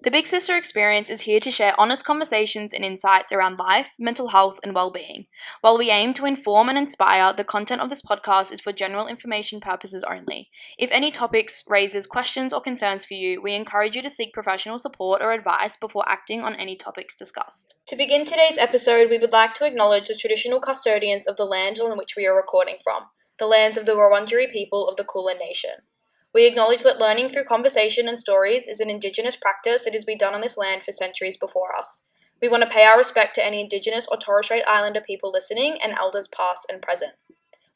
The Big Sister Experience is here to share honest conversations and insights around life, mental health, and well-being. While we aim to inform and inspire, the content of this podcast is for general information purposes only. If any topics raises questions or concerns for you, we encourage you to seek professional support or advice before acting on any topics discussed. To begin today's episode, we would like to acknowledge the traditional custodians of the land on which we are recording from, the lands of the Wurundjeri people of the Kulin Nation. We acknowledge that learning through conversation and stories is an Indigenous practice that has been done on this land for centuries before us. We want to pay our respect to any Indigenous or Torres Strait Islander people listening and elders past and present.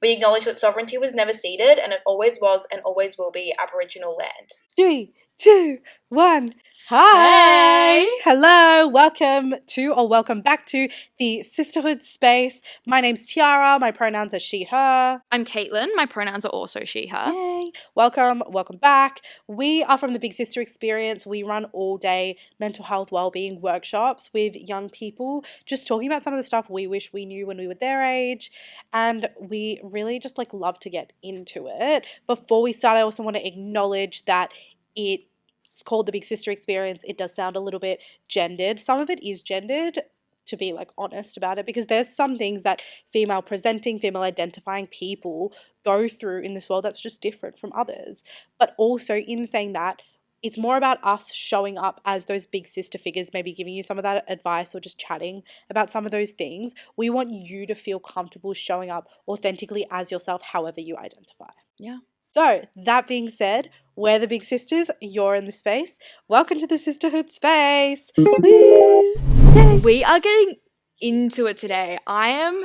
We acknowledge that sovereignty was never ceded and it always was and always will be Aboriginal land. 3, 2, 1. Hi! Hey! Hello, welcome back to the Sisterhood Space. My name's Tiara, my pronouns are she, her. I'm Caitlin, my pronouns are also she, her. Yay! Welcome back. We are from the Big Sister Experience. We run all-day mental health wellbeing workshops with young people, just talking about some of the stuff we wish we knew when we were their age, and we really just love to get into it. Before we start, I also want to acknowledge that it's called the Big Sister Experience. It does sound a little bit gendered. Some of it is gendered, to be honest about it, because there's some things that female identifying people go through in this world that's just different from others. But also in saying that, it's more about us showing up as those big sister figures, maybe giving you some of that advice or just chatting about some of those things. We want you to feel comfortable showing up authentically as yourself, however you identify. Yeah. So, that being said, we're the Big Sisters, you're in the space. Welcome to the Sisterhood Space. Woo! Yay. We are getting into it today. I'm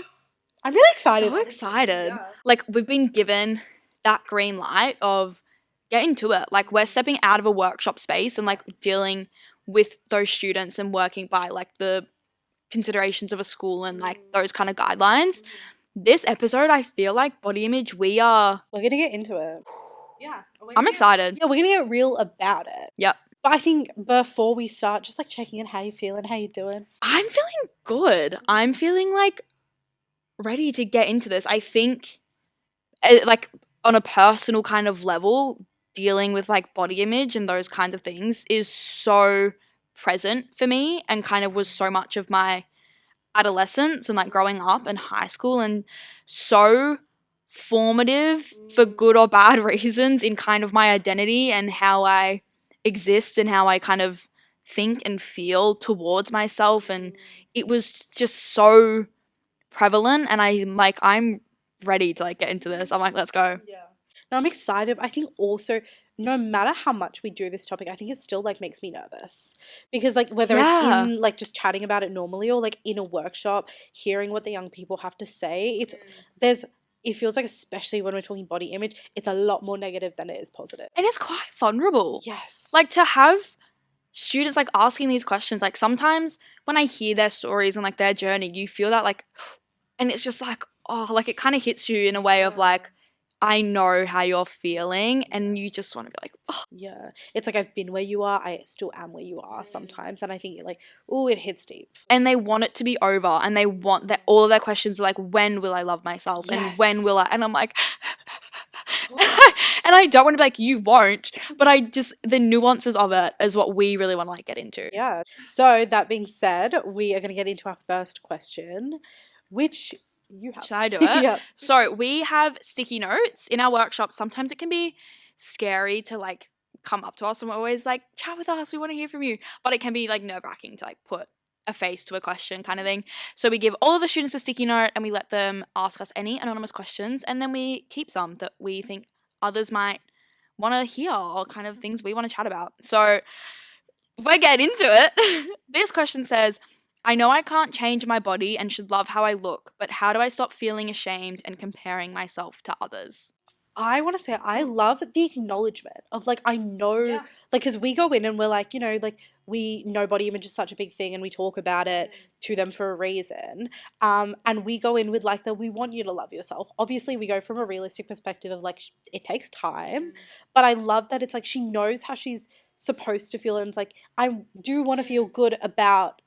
really excited. So excited. Yeah. We've been given that green light of get into it. We're stepping out of a workshop space and dealing with those students and working by the considerations of a school and those kind of guidelines. This episode, I feel body image, we're gonna get into it. Yeah. I'm excited. Yeah, we're gonna get real about it. Yep. But I think before we start, just checking in, how you feeling, how you doing? I'm feeling good. I'm feeling ready to get into this. I think on a personal kind of level, dealing with body image and those kinds of things is so present for me and kind of was so much of my adolescence and growing up and high school, and so formative for good or bad reasons in kind of my identity and how I exist and how I kind of think and feel towards myself. And it was just so prevalent, and I'm ready to get into this. I'm let's go. Yeah. No, I'm excited. I think also, no matter how much we do this topic, I think it still makes me nervous, because whether it's in just chatting about it normally or in a workshop, hearing what the young people have to say, it feels especially when we're talking body image, it's a lot more negative than it is positive. And it's quite vulnerable. Yes. To have students asking these questions, sometimes when I hear their stories and their journey, you feel that and it's just it kind of hits you in a way of I know how you're feeling, and you just want to be oh. Yeah. It's I've been where you are, I still am where you are sometimes, and I think it hits deep. And they want it to be over, and they want that all of their questions are when will I love myself? Yes. And when will I? And I'm and I don't want to be you won't, but the nuances of it is what we really want to get into. Yeah. So that being said, we are going to get into our first question, which you have. Should I do it? Yeah. So we have sticky notes in our workshops. Sometimes it can be scary to come up to us, and we're always chat with us, we want to hear from you. But it can be nerve-wracking to put a face to a question kind of thing. So we give all of the students a sticky note and we let them ask us any anonymous questions, and then we keep some that we think others might want to hear or kind of things we want to chat about. So we're getting into it. This question says, I know I can't change my body and should love how I look, but how do I stop feeling ashamed and comparing myself to others? I want to say I love the acknowledgement of I know, because we go in and we're we know body image is such a big thing and we talk about it to them for a reason. And we go in with we want you to love yourself. Obviously we go from a realistic perspective of it takes time, but I love that it's she knows how she's supposed to feel, and it's I do want to feel good about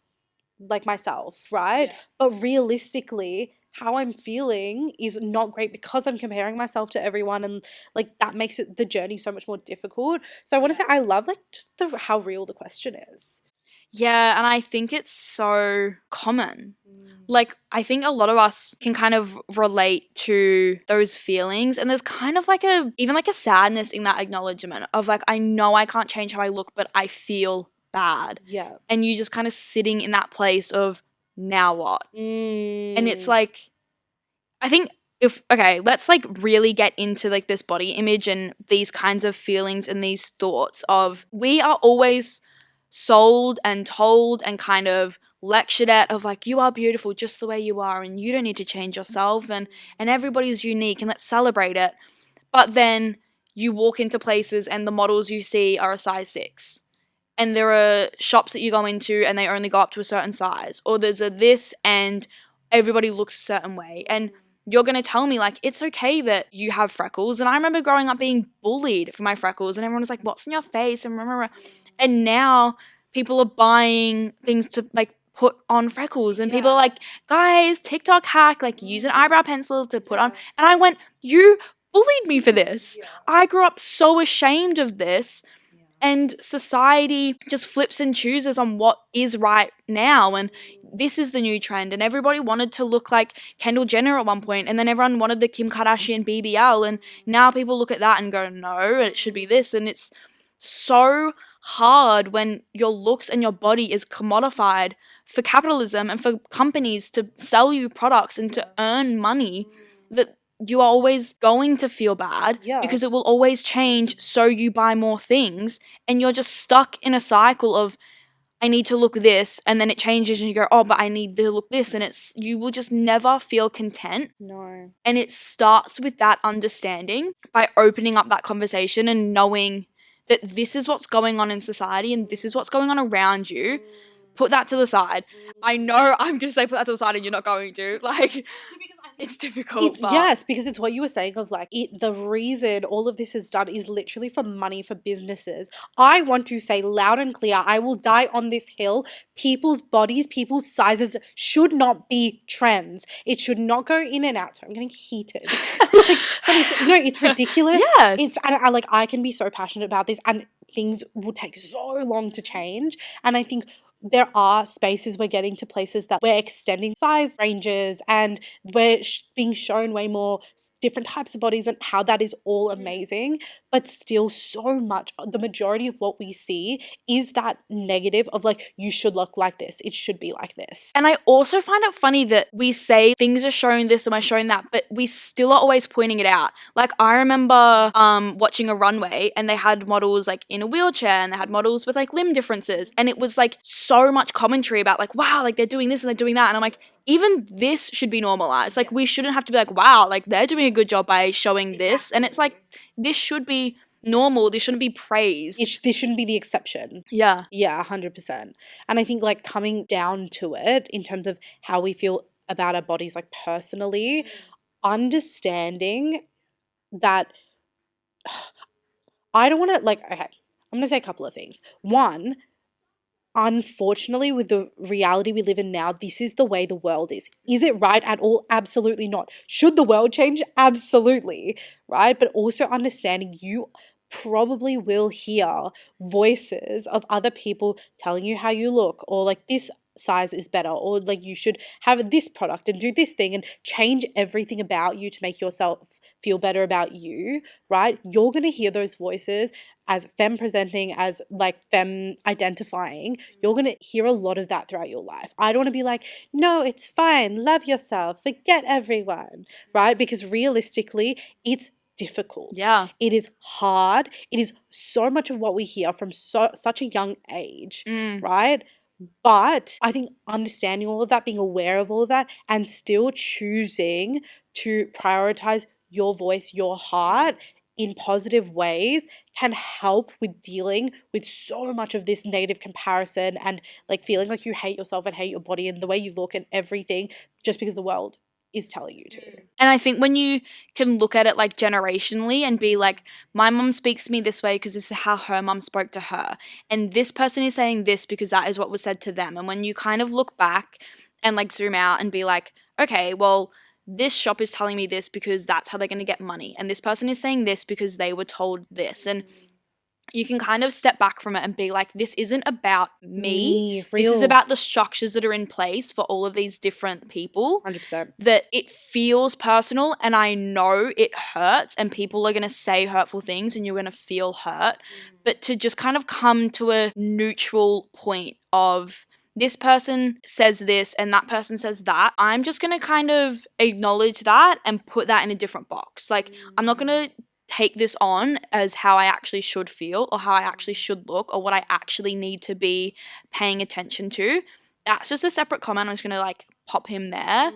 myself, right? Yeah. But realistically, how I'm feeling is not great because I'm comparing myself to everyone, and like that makes it the journey so much more difficult. So I want to say I love like just how real the question is. Yeah, and I think it's so common. Like, I think a lot of us can kind of relate to those feelings, and there's kind of like even like a sadness in that acknowledgement of like, I know I can't change how I look, but I feel bad. Yeah. And you just kind of sitting in that place of, now what? And it's like, I think let's like really get into like this body image and these kinds of feelings and these thoughts of, we are always sold and told and kind of lectured at of like, you are beautiful just the way you are and you don't need to change yourself, and everybody's unique and let's celebrate it. But then you walk into places and the models you see are a size 6, and there are shops that you go into and they only go up to a certain size, or there's a this and everybody looks a certain way, and you're going to tell me like, it's okay that you have freckles. And I remember growing up being bullied for my freckles, and everyone was like, what's in your face, and now people are buying things to like put on freckles, and people are like, guys, TikTok hack, like use an eyebrow pencil to put on. And I went, you bullied me for this. I grew up so ashamed of this. And society just flips and chooses on what is right now. And this is the new trend. And everybody wanted to look like Kendall Jenner at one point. And then everyone wanted the Kim Kardashian BBL. And now people look at that and go, no, it should be this. And it's so hard when your looks and your body is commodified for capitalism and for companies to sell you products and to earn money, that you are always going to feel bad because it will always change, so you buy more things, and you're just stuck in a cycle of, I need to look this, and then it changes and you go, oh, but I need to look this, and you will just never feel content. No. And it starts with that understanding, by opening up that conversation and knowing that this is what's going on in society and this is what's going on around you. Put that to the side. I know I'm going to say put that to the side and you're not going to. Like, it's difficult. Yes, because it's what you were saying of like, the reason all of this is done is literally for money, for businesses. I want to say loud and clear, I will die on this hill. People's bodies, people's sizes should not be trends. It should not go in and out. So I'm getting heated. But it's ridiculous. Yes. I can be so passionate about this, and things will take so long to change. And I think there are spaces we're getting to, places that we're extending size ranges, and we're being shown way more different types of bodies and how that is all amazing. But still, so much, the majority of what we see is that negative of like, you should look like this, it should be like this. And I also find it funny that we say things are showing this, am I showing that, but we still are always pointing it out. Like, I remember watching a runway and they had models like in a wheelchair, and they had models with like limb differences, and it was like so much commentary about like, wow, like they're doing this and they're doing that, and I'm like, even this should be normalized. Like, we shouldn't have to be like, wow, like they're doing a good job by showing this. And it's like, this should be normal. This shouldn't be praised. This shouldn't be the exception. Yeah. Yeah, 100%. And I think like coming down to it in terms of how we feel about our bodies, like personally, understanding that I don't want to like, okay, I'm going to say a couple of things. One, unfortunately, with the reality we live in now, this is the way the world is. Is it right at all? Absolutely not. Should the world change? Absolutely, right? But also understanding you probably will hear voices of other people telling you how you look, or like this size is better, or like you should have this product and do this thing and change everything about you to make yourself feel better about you, right? You're going to hear those voices as femme presenting, as like femme identifying. You're going to hear a lot of that throughout your life. I don't want to be like, no, it's fine, love yourself, forget everyone, right? Because realistically, it's difficult. Yeah. It is hard. It is so much of what we hear from such a young age, right? But I think understanding all of that, being aware of all of that, and still choosing to prioritize your voice, your heart in positive ways can help with dealing with so much of this negative comparison and like feeling like you hate yourself and hate your body and the way you look and everything just because the world is telling you to. And I think when you can look at it like generationally and be like, my mum speaks to me this way because this is how her mum spoke to her, and this person is saying this because that is what was said to them. And when you kind of look back and like zoom out and be like, okay, well, this shop is telling me this because that's how they're going to get money. And this person is saying this because they were told this. And you can kind of step back from it and be like, this isn't about me. This is real. about the structures that are in place for all of these different people. 100%. That it feels personal, and I know it hurts, and people are going to say hurtful things and you're going to feel hurt. But to just kind of come to a neutral point of, this person says this and that person says that, I'm just going to kind of acknowledge that and put that in a different box. Like, I'm not going to take this on as how I actually should feel or how I actually should look or what I actually need to be paying attention to. That's just a separate comment. I'm just going to like pop him there.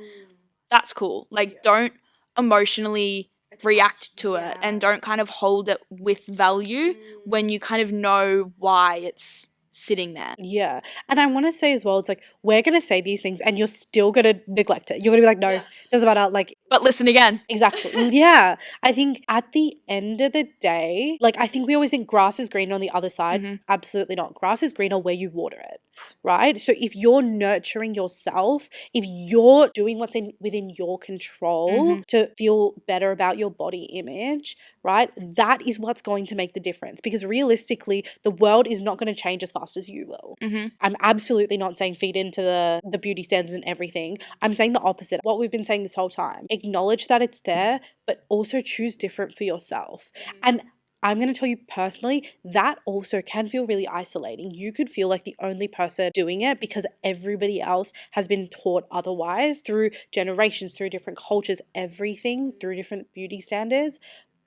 That's cool. Like, don't emotionally react to it and don't kind of hold it with value when you kind of know why it's sitting there. Yeah. And I want to say as well, it's like, we're going to say these things and you're still going to neglect it. You're going to be like, no, doesn't matter. Like, but listen again. Exactly. Yeah. I think at the end of the day, like, I think we always think grass is green on the other side. Absolutely not. Grass is greener where you water it, right? So if you're nurturing yourself, if you're doing what's within your control to feel better about your body image, right? That is what's going to make the difference, because realistically, the world is not going to change as fast as you will. I'm absolutely not saying feed into the beauty standards and everything. I'm saying the opposite. What we've been saying this whole time. Acknowledge that it's there, but also choose different for yourself. And I'm going to tell you personally, that also can feel really isolating. You could feel like the only person doing it because everybody else has been taught otherwise through generations, through different cultures, everything, through different beauty standards.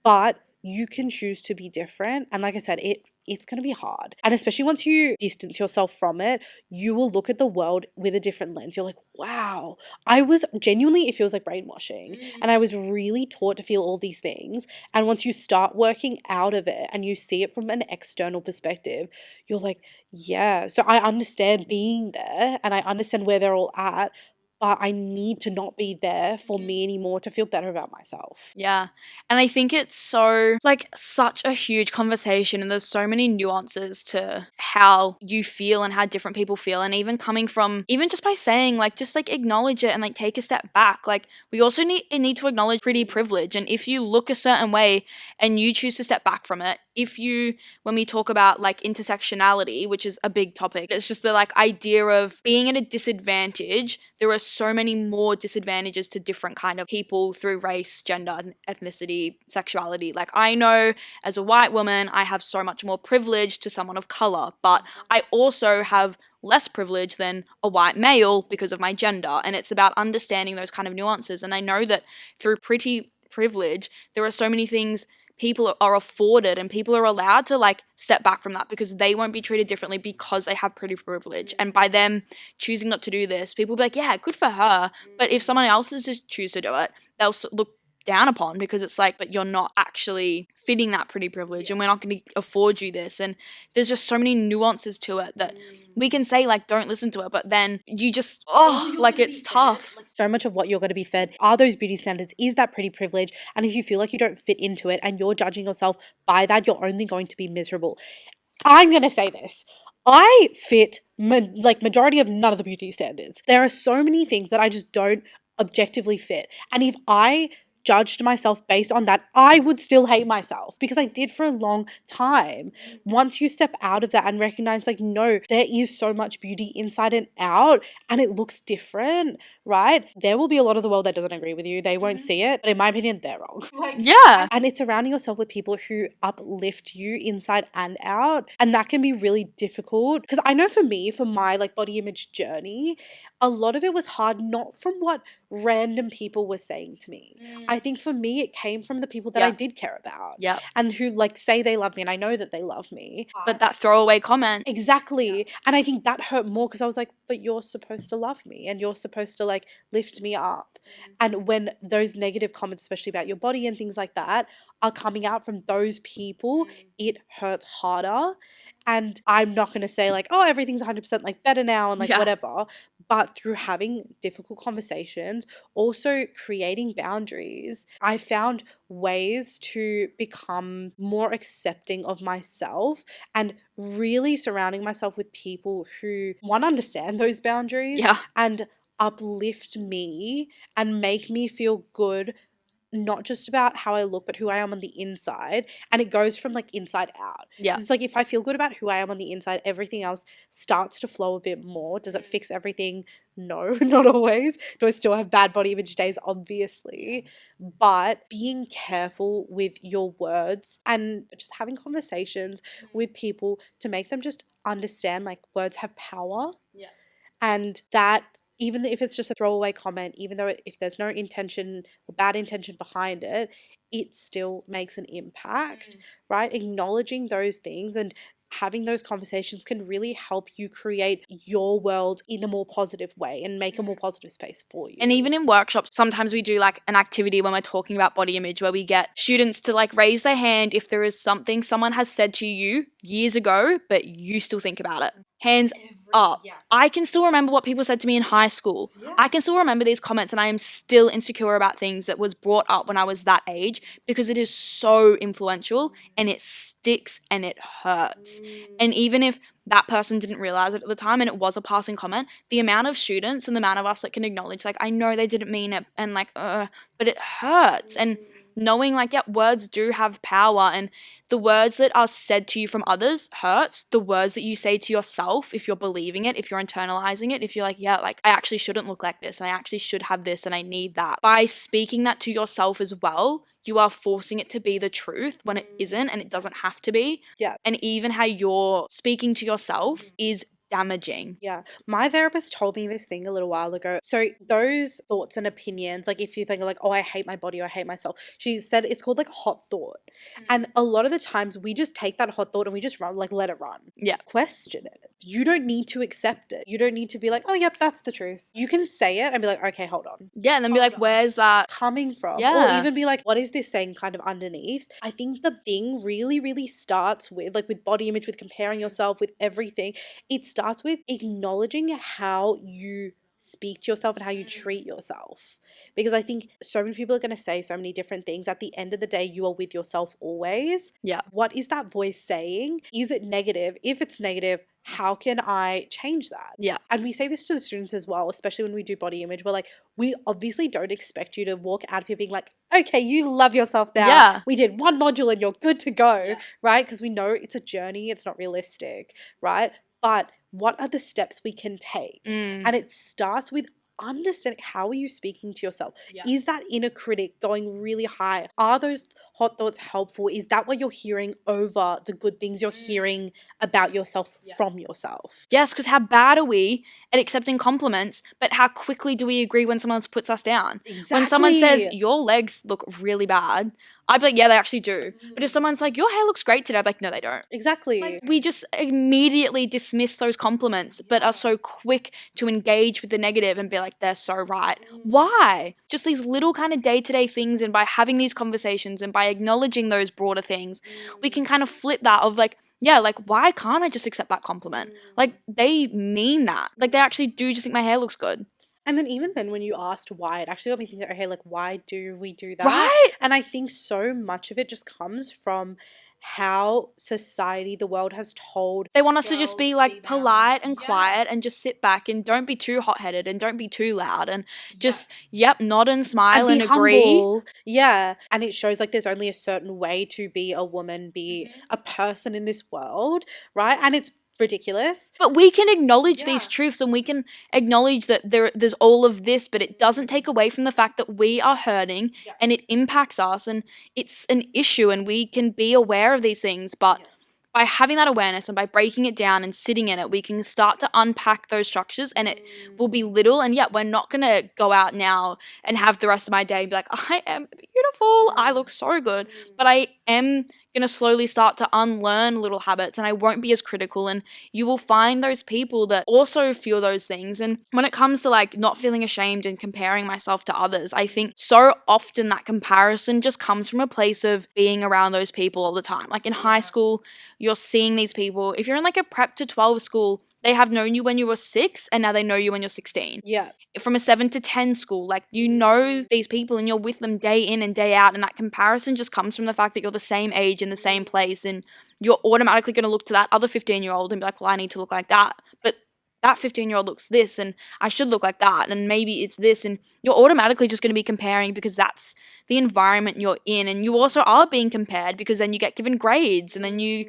But you can choose to be different. And like I said, it's going to be hard. And especially once you distance yourself from it, you will look at the world with a different lens. You're like, wow, I was genuinely, it feels like brainwashing. And I was really taught to feel all these things. And once you start working out of it and you see it from an external perspective, you're like, yeah. So I understand being there and I understand where they're all at, but I need to not be there for me anymore to feel better about myself. Yeah. And I think it's so, like, such a huge conversation, and there's so many nuances to how you feel and how different people feel. And even coming from, even just by saying, like, just like acknowledge it and like take a step back. Like, we also need to acknowledge pretty privilege. And if you look a certain way and you choose to step back from it, when we talk about like intersectionality, which is a big topic, it's just the like idea of being at a disadvantage. There are so many more disadvantages to different kind of people through race, gender, ethnicity, sexuality. Like, I know as a white woman, I have so much more privilege to someone of color, but I also have less privilege than a white male because of my gender. And it's about understanding those kind of nuances. And I know that through pretty privilege, there are so many things people are afforded and people are allowed to like step back from that because they won't be treated differently because they have pretty privilege. And by them choosing not to do this, people will be like, yeah, good for her. But if someone else is to choose to do it, they'll look down upon because it's like, but you're not actually fitting that pretty privilege and we're not going to afford you this. And there's just so many nuances to it that we can say like, don't listen to it, but then you just, like it's tough. So much of what you're going to be fed are those beauty standards, is that pretty privilege. And if you feel like you don't fit into it and you're judging yourself by that, you're only going to be miserable. I'm going to say this. I fit majority of none of the beauty standards. There are so many things that I just don't objectively fit. And if I judged myself based on that, I would still hate myself because I did for a long time. Once you step out of that and recognize like, no, there is so much beauty inside and out and it looks different, right? There will be a lot of the world that doesn't agree with you. They won't see it, but in my opinion, they're wrong. Yeah. And it's surrounding yourself with people who uplift you inside and out. And that can be really difficult because I know for me, for my like body image journey, a lot of it was hard, not from what random people were saying to me. I think for me, it came from the people that I did care about. Yeah. And who like say they love me and I know that they love me. But that throwaway comment. Exactly. Yeah. And I think that hurt more because I was like, but you're supposed to love me and you're supposed to like lift me up. And when those negative comments, especially about your body and things like that, are coming out from those people, it hurts harder. And I'm not going to say like, oh, everything's 100% like better now and like whatever. But through having difficult conversations, also creating boundaries, I found ways to become more accepting of myself and really surrounding myself with people who, one, understand those boundaries and uplift me and make me feel good, not just about how I look, but who I am on the inside. And it goes from like inside out. Yeah. 'Cause it's like if I feel good about who I am on the inside, everything else starts to flow a bit more. Does it fix everything? No, not always. Do I still have bad body image days? Obviously. But being careful with your words and just having conversations with people to make them just understand like words have power. Yeah. And that even if it's just a throwaway comment, even though if there's no intention or bad intention behind it, it still makes an impact, right? Acknowledging those things and having those conversations can really help you create your world in a more positive way and make a more positive space for you. And even in workshops, sometimes we do like an activity when we're talking about body image where we get students to like raise their hand if there is something someone has said to you years ago, but you still think about it. Hands up. Yeah. I can still remember what people said to me in high school. Yeah. I can still remember these comments, and I am still insecure about things that was brought up when I was that age because it is so influential and it sticks and it hurts. And even if that person didn't realize it at the time and it was a passing comment, the amount of students and the amount of us that can acknowledge, like, I know they didn't mean it, and like, but it hurts. And knowing like, yeah, words do have power, and the words that are said to you from others hurts. The words that you say to yourself, if you're believing it, if you're internalizing it, if you're like, yeah, like I actually shouldn't look like this and I actually should have this and I need that. By speaking that to yourself as well, you are forcing it to be the truth when it isn't, and it doesn't have to be. Yeah. And even how you're speaking to yourself is damaging. Yeah. My therapist told me this thing a little while ago. So those thoughts and opinions, like if you think like, oh, I hate my body or I hate myself, she said it's called like a hot thought. And a lot of the times we just take that hot thought and we just run, like let it run. Yeah. Question it. You don't need to accept it. You don't need to be like, oh, yep, that's the truth. You can say it and be like, okay, hold on. Yeah, and then be like, where's that Coming from? Yeah. Or even be like, what is this saying kind of underneath? I think the thing really, really starts with like with body image, with comparing yourself, with everything. It starts with acknowledging how you speak to yourself and how you treat yourself. Because I think so many people are going to say so many different things. At the end of the day, you are with yourself always. Yeah. What is that voice saying? Is it negative? If it's negative, how can I change that? Yeah. And we say this to the students as well, especially when we do body image. We're like, we obviously don't expect you to walk out of here being like, okay, you love yourself now. Yeah. We did one module and you're good to go, Yeah. right? Because we know it's a journey. It's not realistic, right? But what are the steps we can take? And it starts with understanding, how are you speaking to yourself? Yeah. Is that inner critic going really high? Are those hot thoughts helpful? Is that what you're hearing over the good things you're hearing about yourself from yourself? Yes, because how bad are we at accepting compliments, but how quickly do we agree when someone puts us down? Exactly. When someone says, your legs look really bad, I'd be like, yeah, they actually do. But if someone's like, your hair looks great today, I'd be like, no, they don't. Exactly. Like, we just immediately dismiss those compliments, but are so quick to engage with the negative and be like, they're so right. Why? Just these little kind of day-to-day things, and by having these conversations and by acknowledging those broader things, we can kind of flip that of like, yeah, like, why can't I just accept that compliment? Like, they mean that. Like, they actually do just think my hair looks good. And then even then when you asked why, it actually got me thinking, okay, like, why do we do that? Right? And I think so much of it just comes from how society, the world has told. They want us to just be like females, polite and yeah. quiet and just sit back and don't be too hot-headed and don't be too loud and just, nod and smile and be agree. humble. Yeah. And it shows like there's only a certain way to be a woman, be a person in this world, right? And it's ridiculous. But we can acknowledge these truths, and we can acknowledge that there's all of this, but it doesn't take away from the fact that we are hurting and it impacts us and it's an issue, and we can be aware of these things. But by having that awareness and by breaking it down and sitting in it, we can start to unpack those structures, and it will be little. And we're not going to go out now and have the rest of my day and be like, I am beautiful, I look so good. But I am going to slowly start to unlearn little habits, and I won't be as critical, and you will find those people that also feel those things. And when it comes to like not feeling ashamed and comparing myself to others, I think so often that comparison just comes from a place of being around those people all the time. Like in high school, you're seeing these people. If you're in like a prep to 12 school, they have known you when you were 6 and now they know you when you're 16. Yeah. From a 7 to 10 school, like you know these people and you're with them day in and day out, and that comparison just comes from the fact that you're the same age in the same place, and you're automatically going to look to that other 15-year-old and be like, well, I need to look like that. But that 15-year-old looks this and I should look like that and maybe it's this, and you're automatically just going to be comparing because that's the environment you're in, and you also are being compared because then you get given grades and then you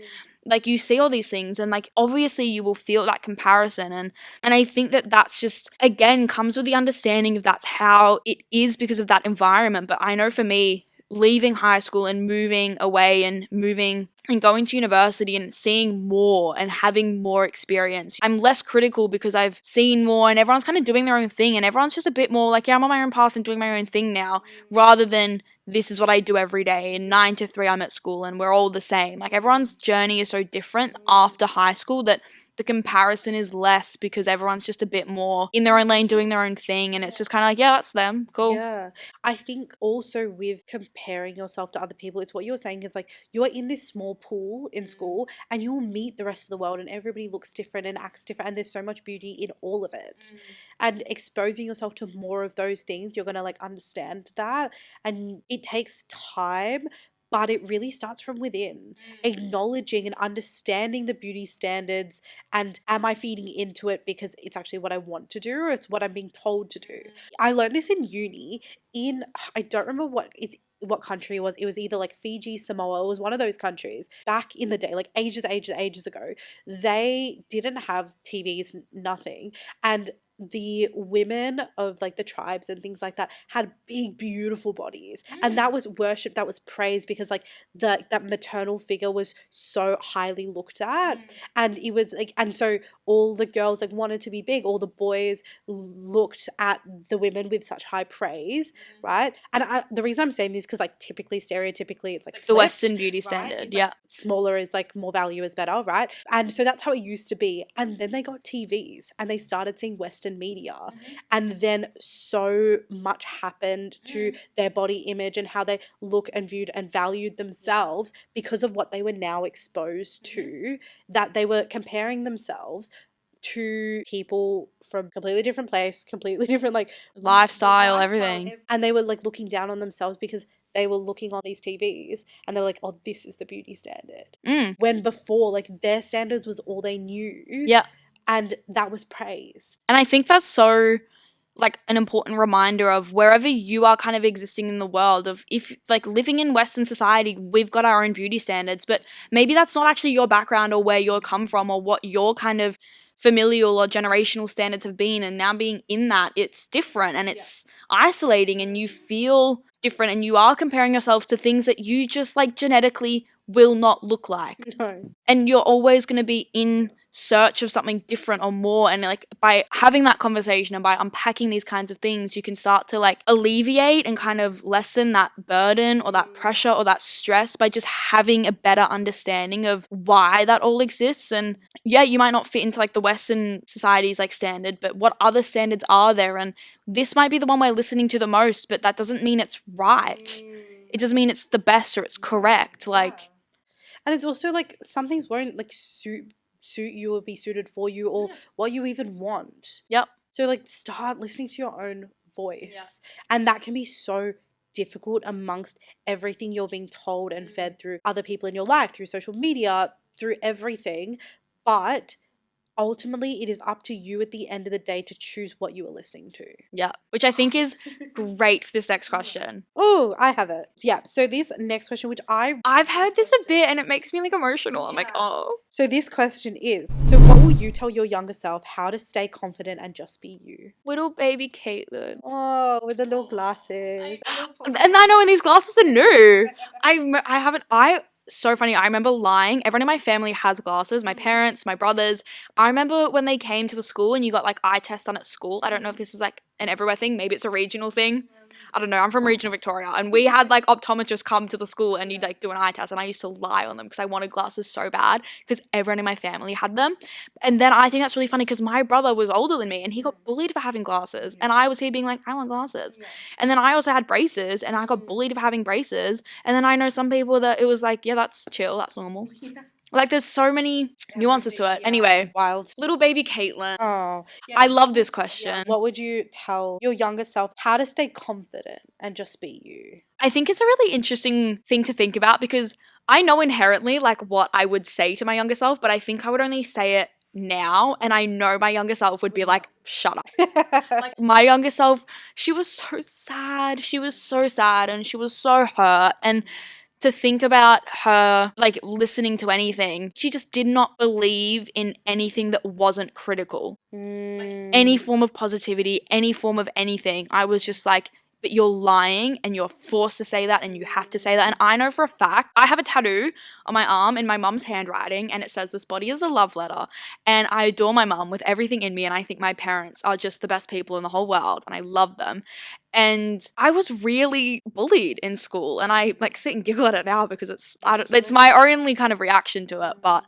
see all these things, and like obviously you will feel that comparison, and I think that that's just again comes with the understanding of that's how it is because of that environment. But I know for me, leaving high school and moving away and moving and going to university and seeing more and having more experience, I'm less critical because I've seen more and everyone's kind of doing their own thing, and everyone's just a bit more like, yeah, I'm on my own path and doing my own thing now, rather than this is what I do every day and 9 to 3 I'm at school and we're all the same. Like everyone's journey is so different after high school that the comparison is less because everyone's just a bit more in their own lane doing their own thing, and it's just kind of like, yeah, that's them, cool. Yeah. I think also with comparing yourself to other people, it's what you're saying is like you're in this small pool in school and you'll meet the rest of the world and everybody looks different and acts different and there's so much beauty in all of it. And exposing yourself to more of those things, you're going to like understand that, and it takes time. But it really starts from within, acknowledging and understanding the beauty standards. And am I feeding into it because it's actually what I want to do, or it's what I'm being told to do? I learned this in uni I don't remember what country it was. It was either like Fiji, Samoa. It was one of those countries back in the day, like ages ago. They didn't have TVs, nothing. And the women of like the tribes and things like that had big beautiful bodies, and that was worship, that was praise, because like that maternal figure was so highly looked at. And it was like, and so all the girls like wanted to be big, all the boys looked at the women with such high praise, right? And the reason I'm saying this because like stereotypically it's like the flipped, Western beauty standard, right? yeah. Like, smaller is like more value is better, right? And so that's how it used to be. And then they got TVs and they started seeing Western media, and then so much happened to their body image and how they look and viewed and valued themselves because of what they were now exposed to, that they were comparing themselves to people from completely different place, completely different like lifestyle, everything. And they were like looking down on themselves because they were looking on these TVs and they were like, oh, this is the beauty standard. When before, like their standards was all they knew. Yeah. And that was praised. And I think that's so like an important reminder of wherever you are kind of existing in the world, of if like living in Western society, we've got our own beauty standards, but maybe that's not actually your background or where you're come from or what your kind of familial or generational standards have been, and now being in that, it's different and it's isolating and you feel different and you are comparing yourself to things that you just like genetically will not look like. No. And you're always going to be in search of something different or more, and like by having that conversation and by unpacking these kinds of things, you can start to like alleviate and kind of lessen that burden or that pressure or that stress by just having a better understanding of why that all exists. And yeah, you might not fit into like the Western society's like standard, but what other standards are there? And this might be the one we're listening to the most, but that doesn't mean it's right. It doesn't mean it's the best or it's correct. Like, and it's also like some things won't like suit you or be suited for you or what you even want. Yep. So like start listening to your own voice. And that can be so difficult amongst everything you're being told and fed through other people in your life, through social media, through everything. But ultimately, it is up to you at the end of the day to choose what you are listening to. Yeah, which I think is great for this next question. Oh, I have it. Yeah, so this next question, which I've heard this a bit and it makes me like emotional. I'm like, oh. So this question is, so what will you tell your younger self how to stay confident and just be you? Little baby Caitlin. Oh, with the little glasses. And I know, and these glasses are new. So funny, I remember lying. Everyone in my family has glasses. My parents, my brothers. I remember when they came to the school and you got like eye test done at school. I don't know if this is like an everywhere thing. Maybe it's a regional thing. I don't know. I'm from regional Victoria, and we had like optometrists come to the school and you'd like do an eye test, and I used to lie on them because I wanted glasses so bad because everyone in my family had them. And then I think that's really funny because my brother was older than me and he got bullied for having glasses, and I was here being like, I want glasses. And then I also had braces and I got bullied for having braces. And then I know some people that it was like, yeah, that's chill, that's normal. Like there's so many nuances to it. Anyway, Wild. Little baby Caitlin. Oh, I love this question. what would you tell your younger self how to stay confident and just be you? I think it's a really interesting thing to think about because I know inherently like what I would say to my younger self, but I think I would only say it now, and I know my younger self would be like, shut up. Like, my younger self, she was so sad. She was so sad and she was so hurt. And to think about her, like, listening to anything, she just did not believe in anything that wasn't critical. Any form of positivity, any form of anything. I was just like, but you're lying and you're forced to say that and you have to say that. And I know for a fact, I have a tattoo on my arm in my mum's handwriting and it says, "This body is a love letter." And I adore my mum with everything in me, and I think my parents are just the best people in the whole world and I love them. And I was really bullied in school, and I like sit and giggle at it now because it's my only kind of reaction to it. But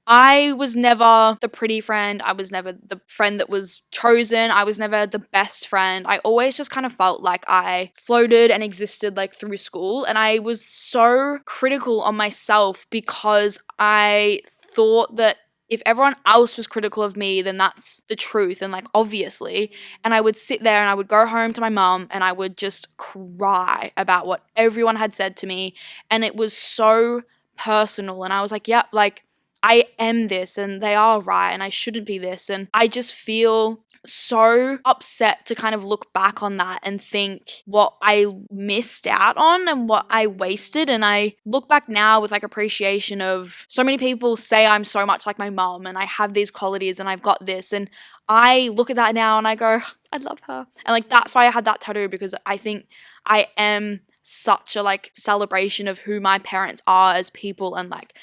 I was never the pretty friend. I was never the friend that was chosen. I was never the best friend. I always just kind of felt like I floated and existed like through school. And I was so critical on myself because I thought that if everyone else was critical of me, then that's the truth. And like, obviously. And I would sit there and I would go home to my mum and I would just cry about what everyone had said to me. And it was so personal. And I was like, yep, like, I am this and they are right and I shouldn't be this. And I just feel so upset to kind of look back on that and think what I missed out on and what I wasted. And I look back now with like appreciation of so many people say I'm so much like my mum and I have these qualities and I've got this. And I look at that now and I go, I love her. And like, that's why I had that tattoo, because I think I am such a like celebration of who my parents are as people. And like,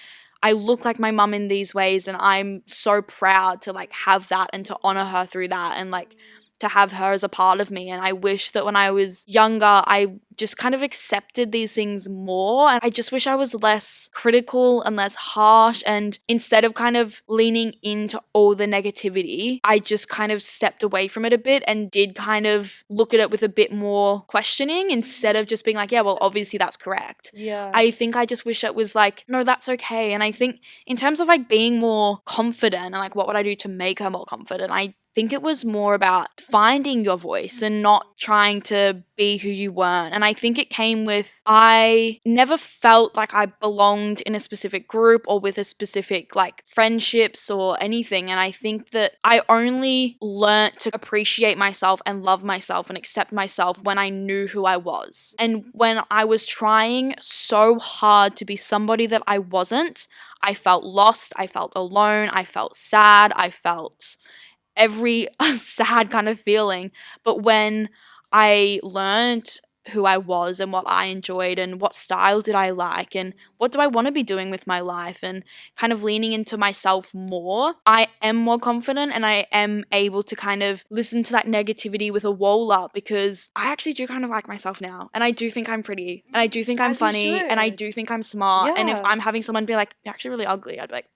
I look like my mum in these ways and I'm so proud to like have that and to honor her through that and like to have her as a part of me. And I wish that when I was younger, I just kind of accepted these things more. And I just wish I was less critical and less harsh. And instead of kind of leaning into all the negativity, I just kind of stepped away from it a bit and did kind of look at it with a bit more questioning instead of just being like, yeah, well, obviously that's correct. Yeah. I think I just wish it was like, no, that's okay. And I think in terms of like being more confident and like what would I do to make her more confident, I think it was more about finding your voice and not trying to be who you weren't. And I think it came with, I never felt like I belonged in a specific group or with a specific like friendships or anything. And I think that I only learnt to appreciate myself and love myself and accept myself when I knew who I was. And when I was trying so hard to be somebody that I wasn't, I felt lost, I felt alone, I felt sad, I felt every sad kind of feeling. But when I learned who I was and what I enjoyed and what style did I like and what do I want to be doing with my life and kind of leaning into myself more, I am more confident and I am able to kind of listen to that negativity with a wall up, because I actually do kind of like myself now and I do think I'm pretty and I do think I'm As you funny and I should. do think I'm smart. And if Yeah. I'm having someone be like, "You're actually really ugly," I'd be like,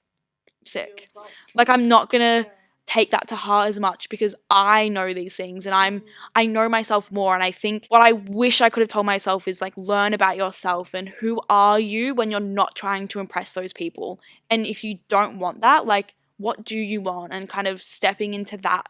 sick. Like, I'm not gonna take that to heart as much because I know these things and I know myself more. And I think what I wish I could have told myself is like, learn about yourself and who are you when you're not trying to impress those people. And if you don't want that, like, what do you want? And kind of stepping into that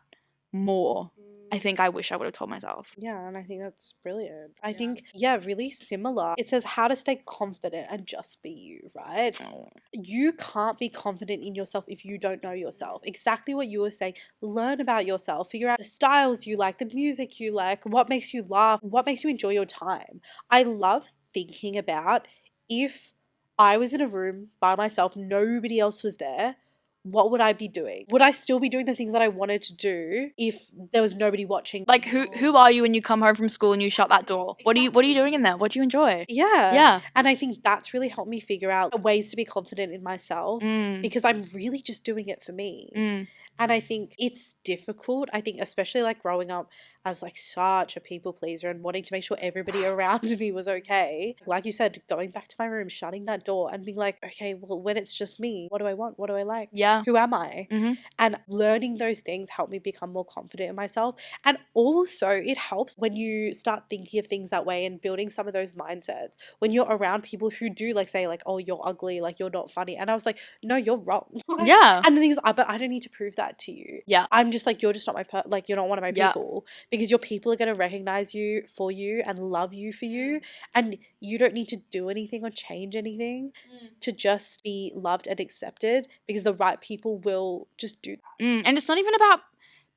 more. I think I wish I would have told myself. Yeah, and I think that's brilliant. I think, really similar. It says how to stay confident and just be you, right? Oh. You can't be confident in yourself if you don't know yourself. Exactly what you were saying. Learn about yourself. Figure out the styles you like, the music you like, what makes you laugh, what makes you enjoy your time. I love thinking about if I was in a room by myself, nobody else was there, what would I be doing? Would I still be doing the things that I wanted to do if there was nobody watching? Like, who are you when you come home from school and you shut that door? What are you doing in there? What do you enjoy? Yeah. Yeah. And I think that's really helped me figure out ways to be confident in myself because I'm really just doing it for me. And I think it's difficult. I think especially like growing up as like such a people pleaser and wanting to make sure everybody around me was okay. Like you said, going back to my room, shutting that door and being like, okay, well, when it's just me, what do I want? What do I like? Yeah. Who am I? And learning those things helped me become more confident in myself. And also it helps when you start thinking of things that way and building some of those mindsets when you're around people who do like say like, oh, you're ugly, like you're not funny. And I was like, no, you're wrong. Yeah. And the thing is, but I don't need to prove that to you. Yeah. I'm just like, you're just not my like you're not one of my people. because your people are going to recognize you for you and love you for you, and you don't need to do anything or change anything to just be loved and accepted, because the right people will just do that. And it's not even about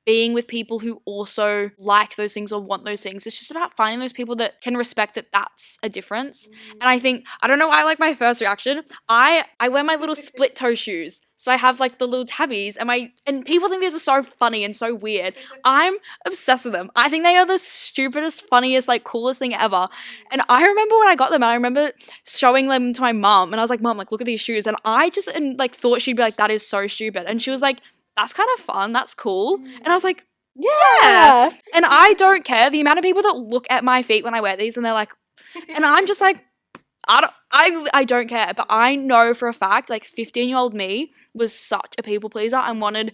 being with people who also like those things or want those things. It's just about finding those people that can respect that that's a difference. And I think, I don't know why, like, my first reaction, I wear my little split toe shoes. So I have like the little tabbies, and people think these are so funny and so weird. I'm obsessed with them. I think they are the stupidest, funniest, like, coolest thing ever. And I remember when I got them, and I remember showing them to my mum, and I was like, Mum, like, look at these shoes. And I just like thought she'd be like, that is so stupid. And she was like, that's kind of fun, that's cool. And I was like, yeah. And I don't care the amount of people that look at my feet when I wear these and they're like, and I'm just like, I don't care. But I know for a fact, like, 15-year-old me was such a people pleaser and wanted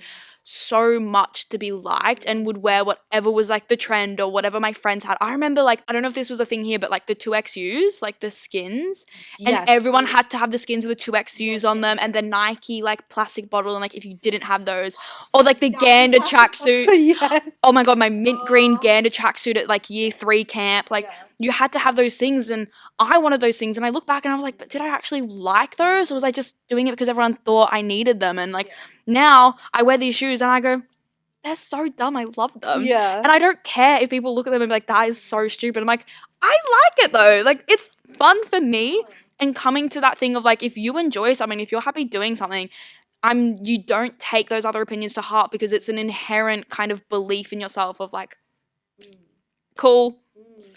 so much to be liked and would wear whatever was like the trend or whatever my friends had. I remember, like, I don't know if this was a thing here, but like the 2XUs, like the skins, and everyone had to have the skins with the 2XUs on them, and the Nike like plastic bottle, and like if you didn't have those, or like the Gander tracksuits. Oh my god, my mint green Gander tracksuit at like year 3 camp, like you had to have those things, and I wanted those things. And I look back and I was like, but did I actually like those, or was I just doing it because everyone thought I needed them? And like now I wear these shoes and I go, they're so dumb, I love them. And I don't care if people look at them and be like, that is so stupid. I'm like, I like it though. Like, it's fun for me. And coming to that thing of like, if you enjoy something, if you're happy doing something, you don't take those other opinions to heart, because it's an inherent kind of belief in yourself of like, cool.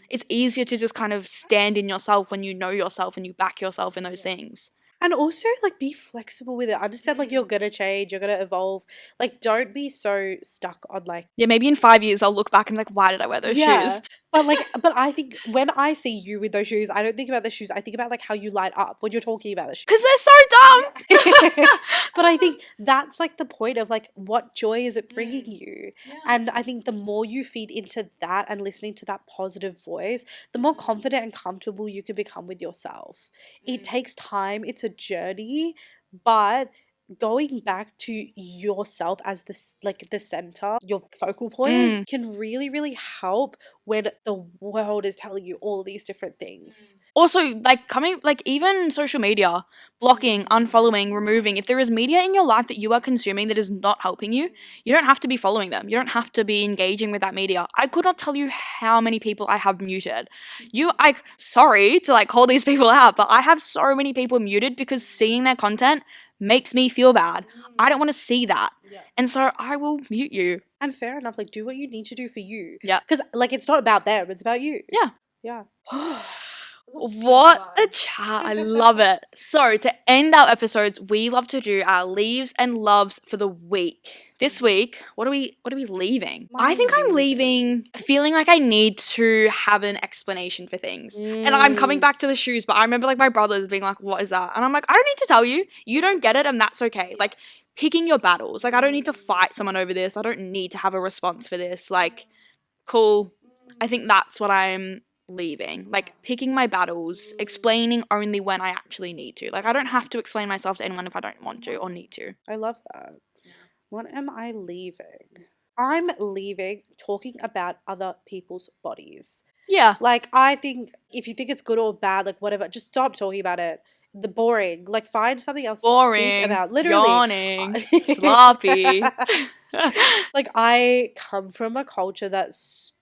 It's easier to just kind of stand in yourself when you know yourself and you back yourself in those things. And also, like, be flexible with it. Understand, like, you're gonna change, you're gonna evolve. Like, don't be so stuck on, like... Yeah, maybe in 5 years I'll look back and be like, why did I wear those shoes? But, like, but I think when I see you with those shoes, I don't think about the shoes. I think about, like, how you light up when you're talking about the shoes. Because they're so dumb! But I think that's, like, the point of, like, what joy is it bringing you? And I think the more you feed into that and listening to that positive voice, the more confident and comfortable you can become with yourself. It takes time. It's a journey, but going back to yourself as the center, your focal point, can really, really help when the world is telling you all these different things. Also, like, even social media, blocking, unfollowing, removing. If there is media in your life that you are consuming that is not helping you, you don't have to be following them. You don't have to be engaging with that media. I could not tell you how many people I have muted. Sorry to like call these people out, but I have so many people muted because seeing their content makes me feel bad. I don't want to see that. And so I will mute you. And fair enough, like, do what you need to do for you. Yeah. Because, like, it's not about them, it's about you. Yeah. What a chat. I love it. So to end our episodes, we love to do our leaves and loves for the week. This week, what are we leaving? I think I'm leaving feeling like I need to have an explanation for things. And I'm coming back to the shoes, but I remember like my brothers being like, what is that? And I'm like, I don't need to tell you. You don't get it, and that's okay. Like, picking your battles. Like, I don't need to fight someone over this. I don't need to have a response for this. Like, cool. I think that's what I'm leaving. Like, picking my battles, explaining only when I actually need to. Like, I don't have to explain myself to anyone if I don't want to or need to. I love that. What am I leaving? I'm leaving talking about other people's bodies. Yeah. Like, I think if you think it's good or bad, like, whatever, just stop talking about it. The boring. Like, find something else to speak about. Literally. Yawning. Sloppy. Like, I come from a culture that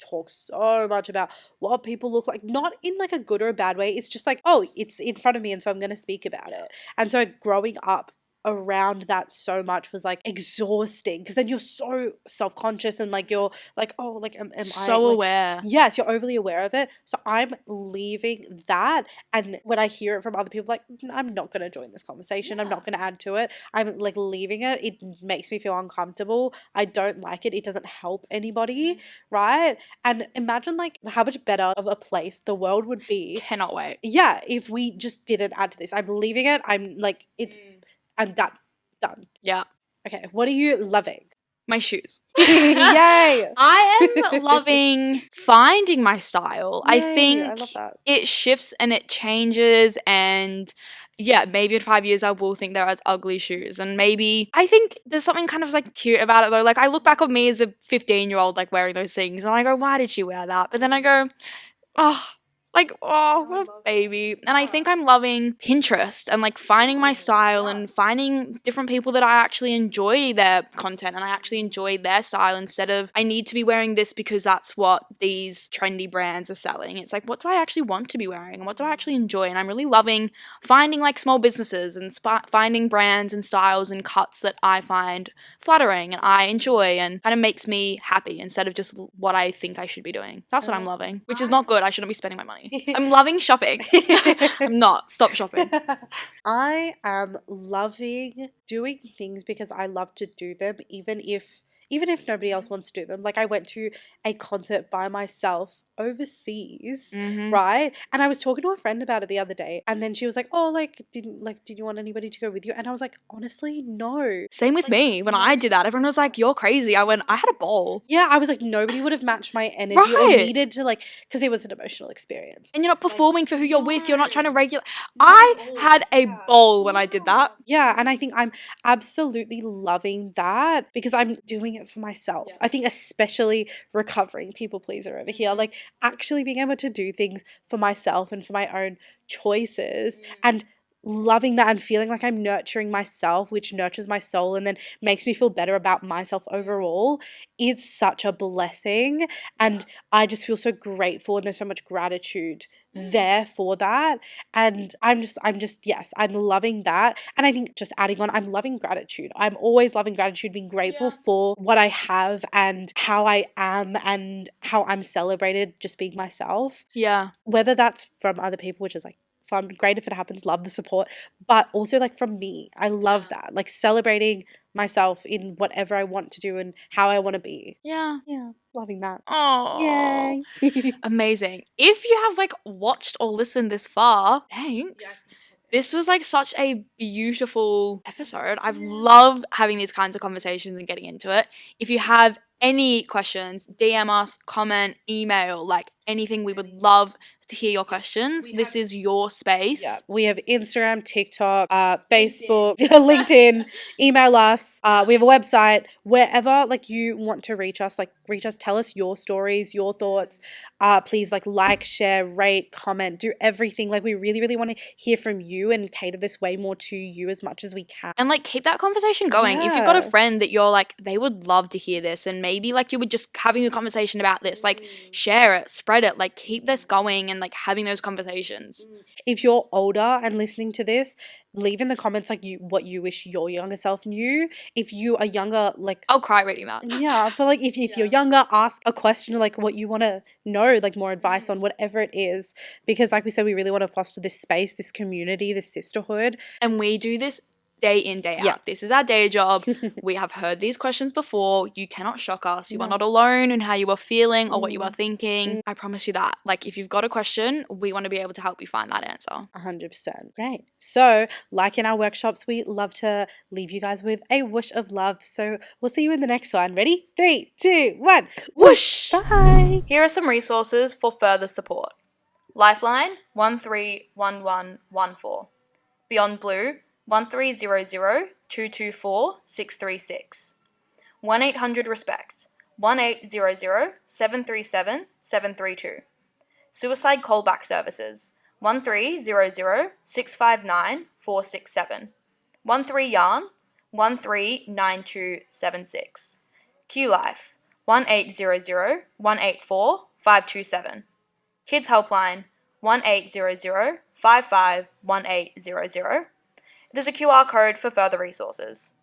talks so much about what people look like, not in like a good or a bad way. It's just like, oh, it's in front of me, and so I'm going to speak about it. And so growing up around that so much was like exhausting, because then you're so self-conscious and like you're like, oh, like am so I aware. Yes, you're overly aware of it. So I'm leaving that, and when I hear it from other people, like, I'm not going to join this conversation. I'm not going to add to it. I'm like leaving it. It makes me feel uncomfortable. I don't like it. It doesn't help anybody, right? And imagine like how much better of a place the world would be. Cannot wait. Yeah, if we just didn't add to this. I'm leaving it. I'm like, I'm done. Yeah. Okay, what are you loving? My shoes. Yay! I am loving finding my style. Yay, I think I love that. it shifts and it changes, and yeah, maybe in 5 years I will think they're as ugly shoes. And maybe I think there's something kind of like cute about it though. Like I look back on me as a 15-year-old like wearing those things and I go, why did she wear that? But then I go, oh, like, oh, what a baby. And I think I'm loving Pinterest and like finding my style and finding different people that I actually enjoy their content and I actually enjoy their style instead of I need to be wearing this because that's what these trendy brands are selling. It's like, what do I actually want to be wearing and what do I actually enjoy? And I'm really loving finding like small businesses and finding brands and styles and cuts that I find flattering and I enjoy and kind of makes me happy instead of just what I think I should be doing. That's what I'm loving, which is not good. I shouldn't be spending my money. I'm loving shopping. I'm not. Stop shopping. I am loving doing things because I love to do them, even if nobody else wants to do them. Like I went to a concert by myself overseas, right? And I was talking to a friend about it the other day, and then she was like, "Oh, did you want anybody to go with you?" And I was like, "Honestly, no." Same with me. When I did that, everyone was like, "You're crazy." I went, "I had a ball." Yeah, I was like, nobody would have matched my energy or needed to because it was an emotional experience. And you're not performing for who you're with. You're not trying to regulate. I had a ball when I did that. Yeah, and I think I'm absolutely loving that because I'm doing it for myself. I think especially recovering people pleaser over here, like actually being able to do things for myself and for my own choices and loving that and feeling like I'm nurturing myself, which nurtures my soul and then makes me feel better about myself overall. It's such a blessing and I just feel so grateful and there's so much gratitude there for that. And I'm just yes, I'm loving that. And I think just adding on, I'm loving gratitude. I'm always loving gratitude, being grateful for what I have and how I am and how I'm celebrated just being myself. Yeah. Whether that's from other people, which is like fun, great if it happens, love the support, but also like from me. I love that. Like celebrating myself in whatever I want to do and how I want to be. Yeah. Yeah, loving that. Oh, yay. Amazing. If you have like watched or listened this far, thanks. This was like such a beautiful episode. I've loved having these kinds of conversations and getting into it. If you have any questions, DM us, comment, email, like anything. We would love to hear your questions. This is your space. Yeah, we have Instagram, TikTok, Facebook, LinkedIn. Email us. We have a website. Wherever like you want to reach us, tell us your stories, your thoughts. Please like, share, rate, comment, do everything. Like we really, really want to hear from you and cater this way more to you as much as we can. And like keep that conversation going. If you've got a friend that you're like, they would love to hear this and maybe like you were just having a conversation about this, like share it, spread it, like keep this going and like having those conversations. If you're older and listening to this, leave in the comments like what you wish your younger self knew. If you are younger, like I'll cry reading that. Yeah, I feel like if you're younger, ask a question like what you want to know, like more advice on whatever it is, because like we said, we really want to foster this space, this community, this sisterhood. And we do this day in, day out. This is our day job. We have heard these questions before. You cannot shock us. You are not alone in how you are feeling or what you are thinking. I promise you that. Like if you've got a question, we want to be able to help you find that answer. 100%. Great. So like in our workshops, we love to leave you guys with a whoosh of love. So we'll see you in the next one. Ready? 3, 2, 1. Whoosh! Bye. Here are some resources for further support. Lifeline 131114. Beyond Blue 1300-224-636. 1-800-RESPECT 1-800-737-732. Suicide Callback Services 1300-659-467. 13-YARN 139276. Q-Life 1-800-184-527. Kids Helpline 1-800-55-1800. There's a QR code for further resources.